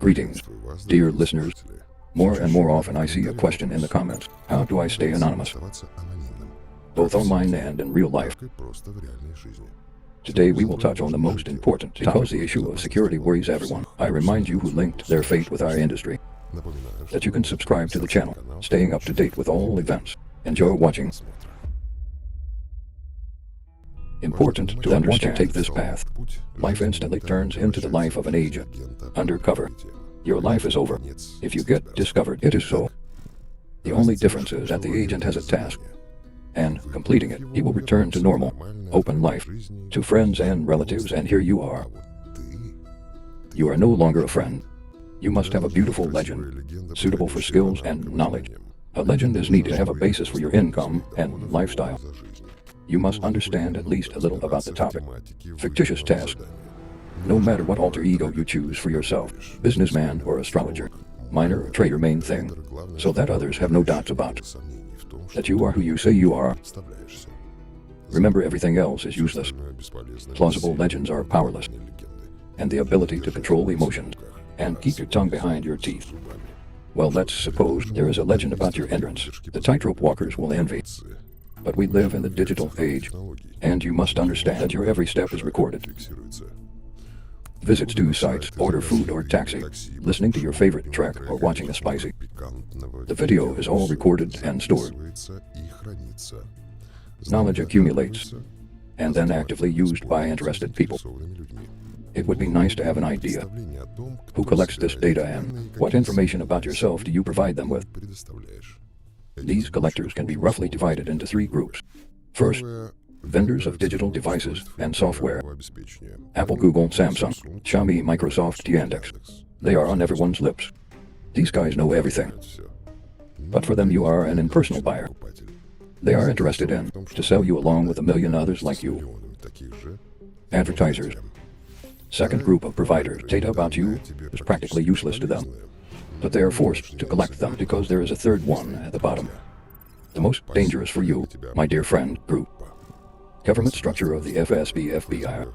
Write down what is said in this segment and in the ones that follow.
Greetings, dear listeners. More and more often I see a question in the comments. How do I stay anonymous? Both online and in real life. Today we will touch on the most important topic. Because the issue of security worries everyone, I remind you who linked their fate with our industry that you can subscribe to the channel, staying up to date with all events. Enjoy watching. Important to understand, take this path. Life instantly turns into the life of an agent. Undercover. Your life is over. If you get discovered, it is so. The only difference is that the agent has a task, and completing it, he will return to normal, open life, to friends and relatives, and here you are. You are no longer a friend. You must have a beautiful legend, suitable for skills and knowledge. A legend is needed to have a basis for your income and lifestyle. You must understand at least a little about the topic. Fictitious task. No matter what alter ego you choose for yourself, businessman or astrologer, miner or trader, main thing, so that others have no doubts about that you are who you say you are. Remember, everything else is useless. Plausible legends are powerless, and the ability to control emotions and keep your tongue behind your teeth. Well, let's suppose there is a legend about your entrance. The tightrope walkers will envy. But we live in the digital age, and you must understand that your every step is recorded. Visits to sites, order food or taxi, listening to your favorite track, or watching a spicy. The video is all recorded and stored. Knowledge accumulates, and then actively used by interested people. It would be nice to have an idea. Who collects this data and what information about yourself do you provide them with? These collectors can be roughly divided into three groups. First, vendors of digital devices and software. Apple, Google, Samsung, Xiaomi, Microsoft, Yandex. They are on everyone's lips. These guys know everything. But for them you are an impersonal buyer. They are interested in to sell you along with a million others like you. Advertisers. Second group of providers. Data about you is practically useless to them, but they are forced to collect them because there is a third one at the bottom. The most dangerous for you, my dear friend, group. Government structure of the FSB, FBI,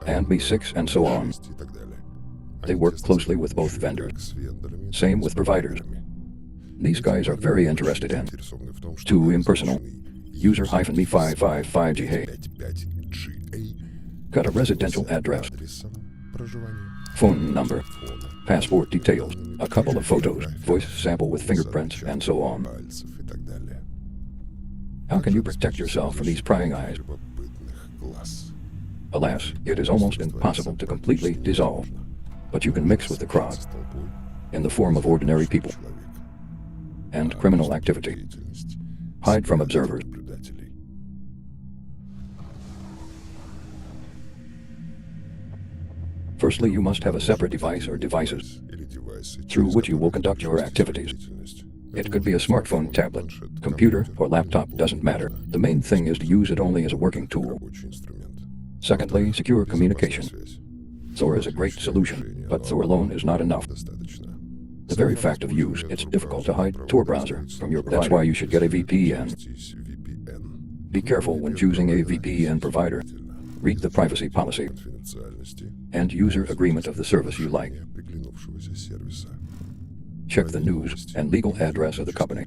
and MI6 and so on. They work closely with both vendors. Same with providers. These guys are very interested in too impersonal. User-me555G. Hey. Got a residential address, phone number, passport details, a couple of photos, voice sample with fingerprints, and so on. How can you protect yourself from these prying eyes? Alas, it is almost impossible to completely dissolve, but you can mix with the crowd in the form of ordinary people and criminal activity. Hide from observers. Firstly, you must have a separate device or devices through which you will conduct your activities. It could be a smartphone, tablet, computer, or laptop, doesn't matter. The main thing is to use it only as a working tool. Secondly, secure communication. Thor is a great solution, but Thor alone is not enough. The very fact of use, it's difficult to hide Tor browser from your provider. That's why you should get a VPN. Be careful when choosing a VPN provider. Read the privacy policy and user agreement of the service you like. Check the news and legal address of the company.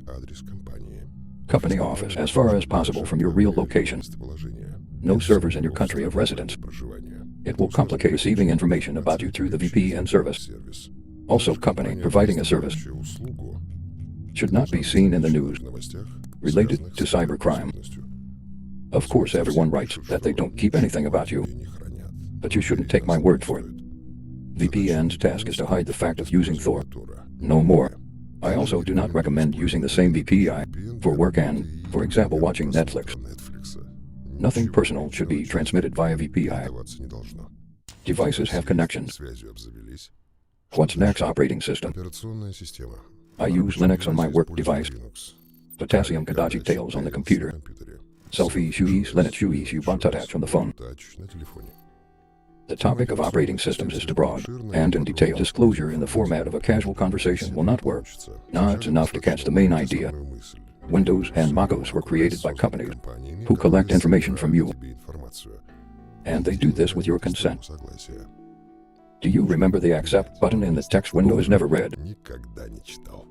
Company office as far as possible from your real location. No servers in your country of residence. It will complicate receiving information about you through the VPN service. Also, company providing a service should not be seen in the news related to cybercrime. Of course, everyone writes that they don't keep anything about you, but you shouldn't take my word for it. VPN's task is to hide the fact of using Thor. No more. I also do not recommend using the same VPN for work and, for example, watching Netflix. Nothing personal should be transmitted via VPN. Devices have connections. What's next? Operating system. I use Linux on my work device. Potassium Kadachi Tails on the computer. Selfie Shuis Linux Shuis Ubuntu on the phone. The topic of operating systems is too broad, and in detail disclosure in the format of a casual conversation will not work. Nah, it's enough to catch the main idea. Windows and MacOS were created by companies who collect information from you, and they do this with your consent. Do you remember the accept button in the text window is never read? Никогда не читал.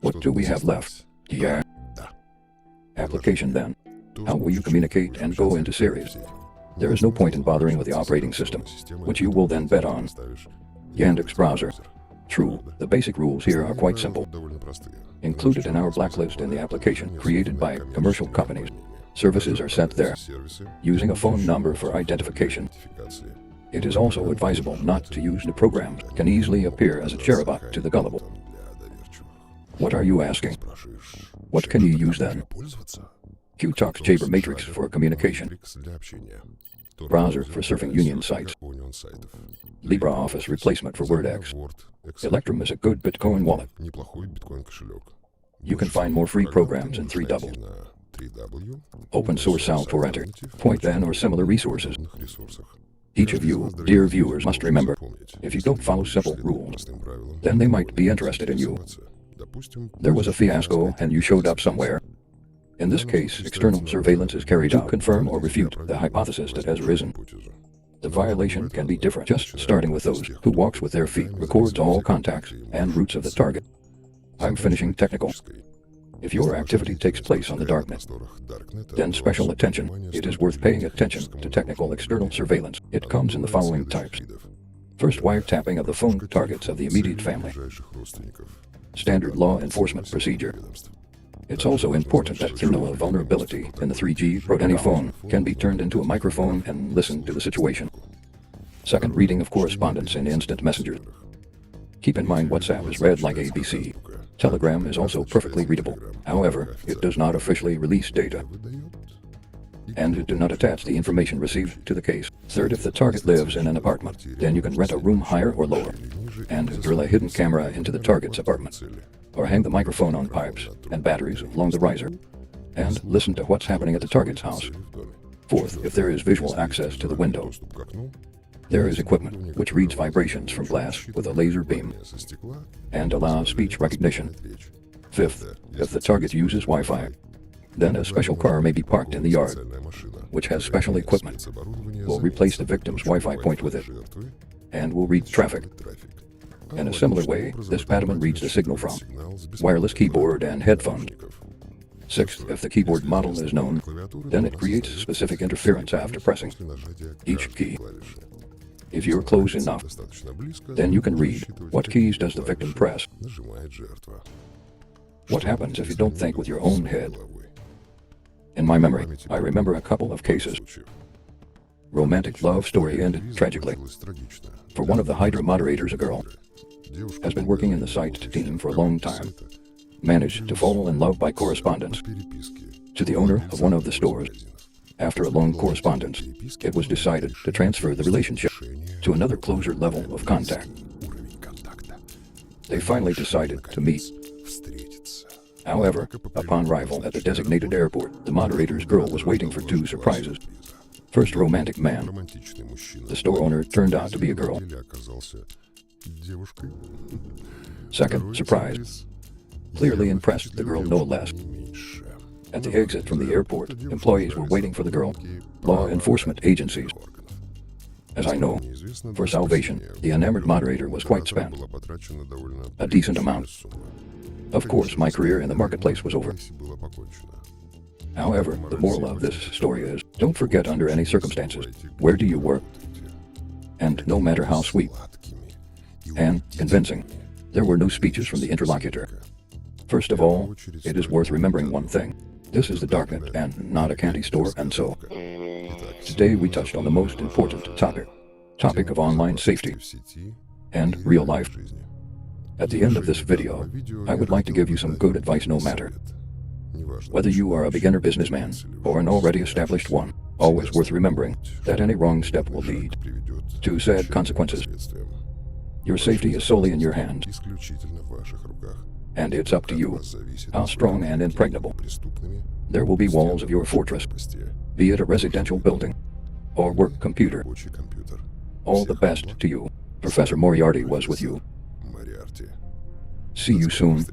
What do we have left? Yeah. Да. Application then. How will you communicate and go into series? There is no point in bothering with the operating system, which you will then bet on. Yandex browser. True, the basic rules here are quite simple. Довольно простые. Included in our blacklist in the application created by commercial companies. Services are set there, Сервисы, using a phone number for identification. идентификации. It is also advisable not to use the programs can easily appear as a cherubot to the gullible. Для доверчивых. What are you asking? Спрашиваешь, What can you use then? пользоваться? QTalks Chamber Matrix for communication. Matrix для общения. Browser for surfing union sites. Union сайтов. LibreOffice replacement for WordX. Word, Excel. Electrum is a good Bitcoin wallet. Неплохой биткоин-кошелек. You can find more free programs in 3W. На 3W. Open source Sal Torrenter, Point then or similar resources. Ресурсах. Each of you, dear viewers, must remember, if you don't follow simple rules, Простым правилам. then they might be interested in you. Допустим, There was a fiasco and you showed up somewhere. In this case, external surveillance is carried out to confirm or refute the hypothesis that has arisen. гипотезу. The violation can be different, just starting with those who walks with their feet, records all contacts and routes of the target. I'm finishing technical. If your activity takes place on the darknet, then special attention. It is worth paying attention to technical external surveillance. It comes in the following types. First, wiretapping of the phone targets of the immediate family. Standard law enforcement procedure. It's also important that you know a vulnerability in the 3G protocol. Any phone can be turned into a microphone and listen to the situation. Second, reading of correspondence in instant messenger. Keep in mind WhatsApp is read like ABC. Telegram is also perfectly readable. However, it does not officially release data, and it do not attach the information received to the case. Third, if the target lives in an apartment, then you can rent a room higher or lower, and drill a hidden camera into the target's apartment, or hang the microphone on pipes and batteries along the riser, and listen to what's happening at the target's house. Fourth, if there is visual access to the window, there is equipment which reads vibrations from glass with a laser beam and allows speech recognition. Fifth, if the target uses Wi-Fi, then a special car may be parked in the yard, which has special equipment, will replace the victim's Wi-Fi point with it, and will read traffic. In a similar way, this Padawan reads the signal from wireless keyboard and headphones. Sixth, if the keyboard model is known, then it creates specific interference after pressing each key. If you're close enough, then you can read what keys does the victim press. What happens if you don't think with your own head? In my memory, I remember a couple of cases. Romantic love story ended tragically. For one of the Hydra moderators, a girl has been working in the site team for a long time, managed to fall in love by correspondence to the owner of one of the stores. After a long correspondence, it was decided to transfer the relationship to another closer level of contact. They finally decided to meet. However, upon arrival at the designated airport, the moderator's girl was waiting for two surprises. First, romantic man. The store owner turned out to be a girl. Second, surprise. Clearly impressed, the girl no less. At the exit from the airport, employees were waiting for the girl. Law enforcement agencies. As I know, for salvation, the enamored moderator was quite spent. A decent amount. Of course, my career in the marketplace was over. However, the moral of this story is, don't forget under any circumstances, where do you work? And no matter how sweet and convincing, there were no speeches from the interlocutor. First of all, it is worth remembering one thing. This is the darknet and not a candy store, and so today we touched on the most important topic of online safety and real life. At the end of this video, I would like to give you some good advice no matter whether you are a beginner businessman or an already established one. Always worth remembering that any wrong step will lead to sad consequences. Your safety is solely in your hands, and it's up to you how strong and impregnable there will be walls of your fortress, be it a residential building or work computer. All the best to you. Professor Moriarty was with you. See you soon.